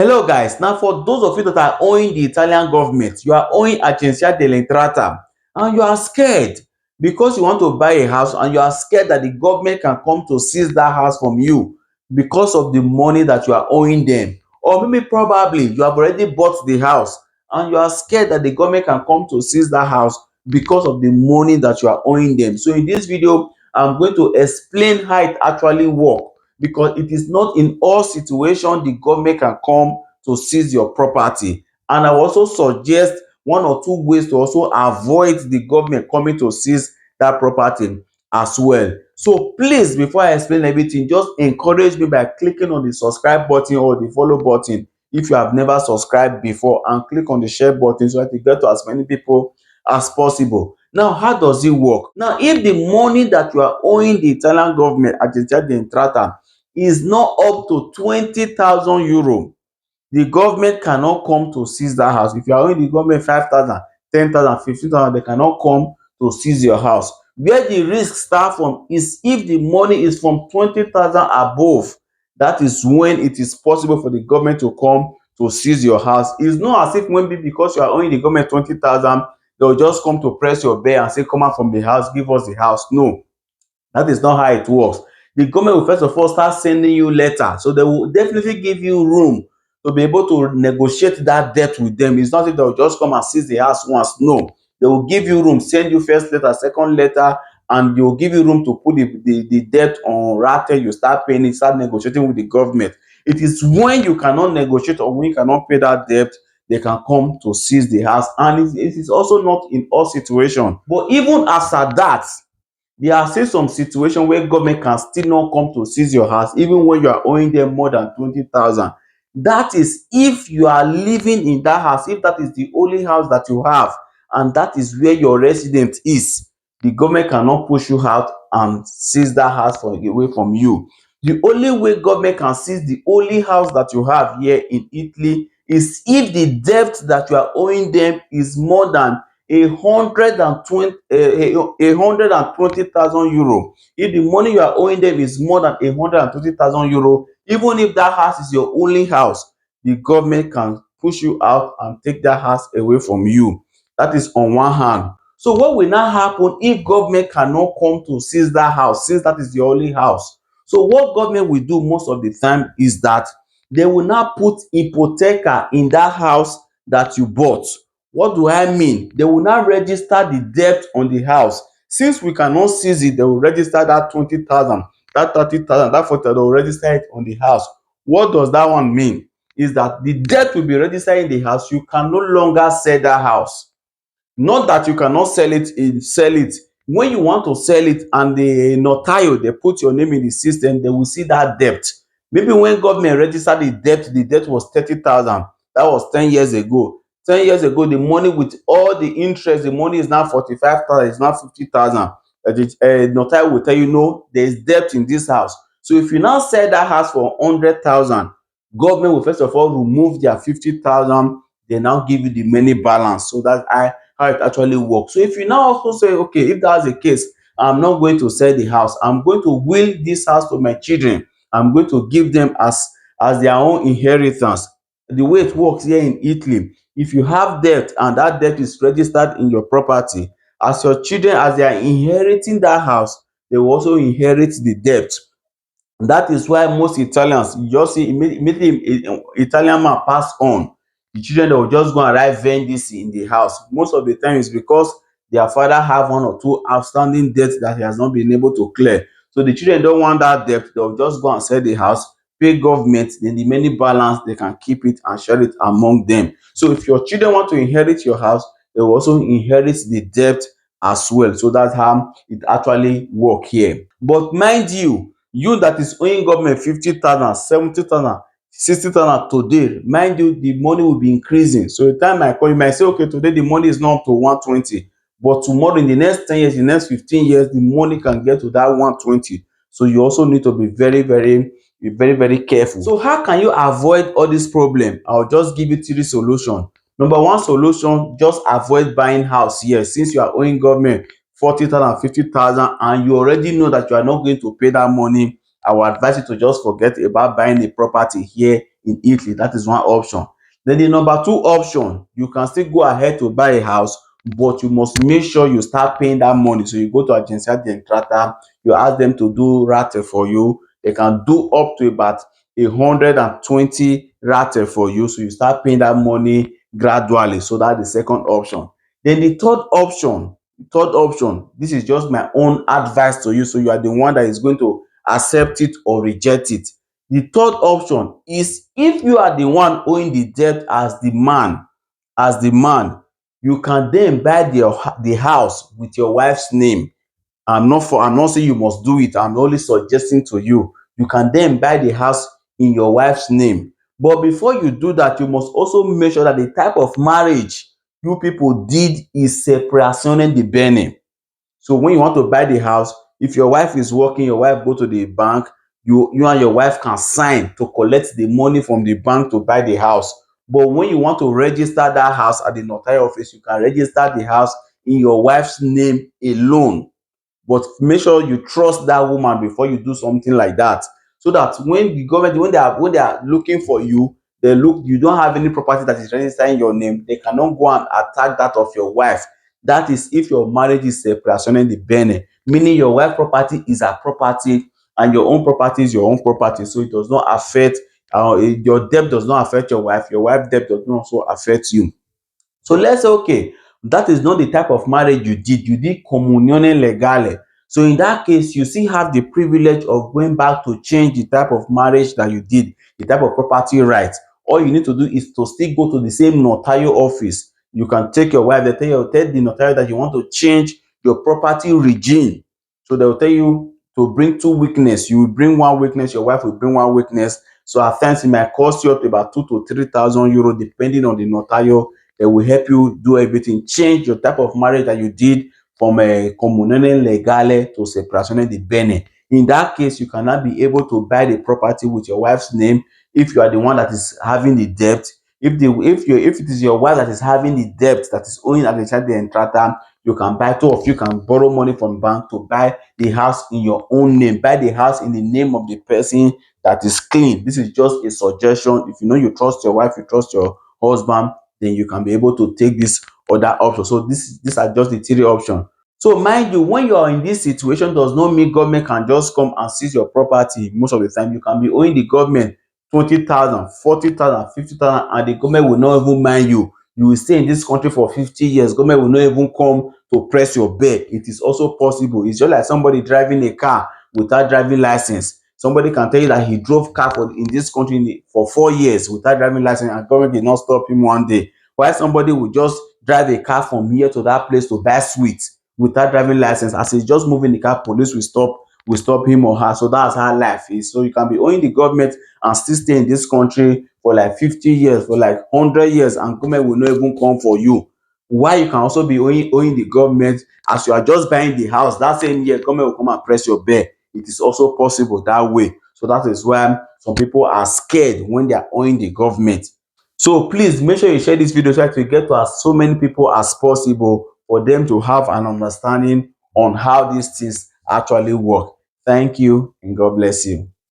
Hello guys, now for those of you that are owing the Italian government, you are owing Agenzia delle entrate and you are scared because you want to buy a house and you are scared that the government can come to seize that house from you because of the money that you are owing them. Or maybe probably you have already bought the house and you are scared that the government can come to seize that house because of the money that you are owing them. So in this video, I'm going to explain how it actually works, because it is not in all situations the government can come to seize your property. And I will also suggest one or two ways to also avoid the government coming to seize that property as well. So please, before I explain everything, just encourage me by clicking on the subscribe button or the follow button if you have never subscribed before, and click on the share button so that you get to as many people as possible. Now, how does it work? Now, if the money that you are owing the Italian government, Agenzia delle entrate, is not up to 20,000 euro, the government cannot come to seize that house. If you are owing the government 5,000, 10,000, 15,000, they cannot come to seize your house. Where the risk start from is if the money is from 20,000 above. That is when it is possible for the government to come to seize your house. It's not as if maybe because you are owing the government 20,000, they will just come to press your bell and say, come out from the house, give us the house. No, that is not how it works. The government will first of all start sending you letter, so they will definitely give you room to be able to negotiate that debt with them. It's not that they will just come and seize the house once. No, they will give you room, send you first letter, second letter, and they will give you room to put the debt on rate. You start paying it, start negotiating with the government. It is when you cannot negotiate or when you cannot pay that debt, they can come to seize the house. And it is also not in all situations. But even after that, there are still some situations where government can still not come to seize your house even when you are owing them more than 20,000. That is if you are living in that house, if that is the only house that you have and that is where your resident is, the government cannot push you out and seize that house away from you. The only way government can seize the only house that you have here in Italy is if the debt that you are owing them is more than 120,000 euro. If the money you are owing them is more than 120,000 euro, even if that house is your only house, the government can push you out and take that house away from you. That is on one hand. So what will now happen if government cannot come to seize that house, since that is your only house? So what government will do most of the time is that they will now put hypotheca in that house that you bought. What do I mean? They will now register the debt on the house. Since we cannot seize it, they will register that 20,000, that 30,000, that 40,000, they will register it on the house. What does that one mean? Is that the debt will be registered in the house. You can no longer sell that house. Not that you cannot sell it. When you want to sell it and the notario, they put your name in the system, they will see that debt. Maybe when government registered the debt was 30,000. That was 10 years ago. 10 years ago, the money with all the interest, the money is now 45,000, it's now 50,000. The notario will tell you, no, there is debt in this house. So if you now sell that house for 100,000, government will first of all remove their 50,000, they now give you the money balance. So that's how it actually works. So if you now also say, okay, if that's the case, I'm not going to sell the house, I'm going to will this house to my children, I'm going to give them as their own inheritance. The way it works here in Italy, if you have debt and that debt is registered in your property, as your children, as they are inheriting that house, they will also inherit the debt. That is why most Italians, you just see immediately Italian man pass on, the children, they will just go and write vendis in the house. Most of the time is because their father have one or two outstanding debts that he has not been able to clear. So the children don't want that debt, they will just go and sell the house, pay government, then the money balance, they can keep it and share it among them. So if your children want to inherit your house, they will also inherit the debt as well. So that's how it actually work here. But mind you, you that is owing government 50,000, 70,000, 60,000 today, mind you, the money will be increasing. So the time I call you might say, okay, today the money is not up to 120, but tomorrow in the next 10 years, in the next 15 years, the money can get to that 120. So you also need to be very careful. So how can you avoid all this problem? I'll just give you three solutions. Number one solution, just avoid buying house here. Since you are owing government 40,000, 50,000, and you already know that you are not going to pay that money, I will advise you to just forget about buying a property here in Italy. That is one option. Then the number two option, you can still go ahead to buy a house, but you must make sure you start paying that money. So you go to Agenzia delle entrate, you ask them to do rate for you. They can do up to about 120 rate for you. So you start paying that money gradually. So that's the second option. Then the third option, this is just my own advice to you. So you are the one that is going to accept it or reject it. The third option is, if you are the one owing the debt as the man, you can then buy the house with your wife's name. I'm not saying you must do it. I'm only suggesting to you. You can then buy the house in your wife's name. But before you do that, you must also make sure that the type of marriage you people did is separazione di bene. So when you want to buy the house, if your wife is working, your wife go to the bank, you and your wife can sign to collect the money from the bank to buy the house. But when you want to register that house at the notary office, you can register the house in your wife's name alone. But make sure you trust that woman before you do something like that, so that when the government, when they are looking for you, they look, you don't have any property that is registered in your name, they cannot go and attack that of your wife. That is if your marriage is separazione di bene, meaning your wife property is her property and your own property is your own property, so it does not affect, your debt does not affect your wife debt does not also affect you. So let's say, okay, that is not the type of marriage you did. You did comunione legale. So in that case, you still have the privilege of going back to change the type of marriage that you did, the type of property rights. All you need to do is to still go to the same notario office. You can take your wife, tell the notary that you want to change your property regime. So they will tell you to bring two witness. You will bring one witness, your wife will bring one witness. So at times it might cost you up to about 2 to 3 thousand euro, depending on the notario. They will help you do everything, change your type of marriage that you did from a comunione legale to separazione di bene. In that case, you cannot be able to buy the property with your wife's name if you are the one that is having the debt. If it is your wife that is having the debt that is owing at the child the entrata, you can buy, two of you can borrow money from bank to buy the house in your own name. Buy the house in the name of the person that is clean. This is just a suggestion. If you know you trust your wife, you trust your husband, then you can be able to take this other option. So these are just the three options. So mind you, when you are in this situation, does not mean government can just come and seize your property. Most of the time, you can be owing the government 20,000, 40,000, 50,000, and the government will not even mind you. You will stay in this country for 50 years. Government will not even come to press your bed. It is also possible. It's just like somebody driving a car without driving license. Somebody can tell you that he drove car in this country for 4 years without driving license, and government did not stop him one day. While somebody will just drive a car from here to that place to buy sweet without driving license, as he's just moving the car, police will stop him or her. So that's how life is. So you can be owing the government and still stay in this country for like 50 years, for like 100 years, and government will not even come for you. Why you can also be owing the government as you are just buying the house that same year, government will come and press your bed. It is also possible that way. So that is why some people are scared when they are owing the government. So please make sure you share this video so that we get to as so many people as possible, for them to have an understanding on how these things actually work. Thank you and God bless you.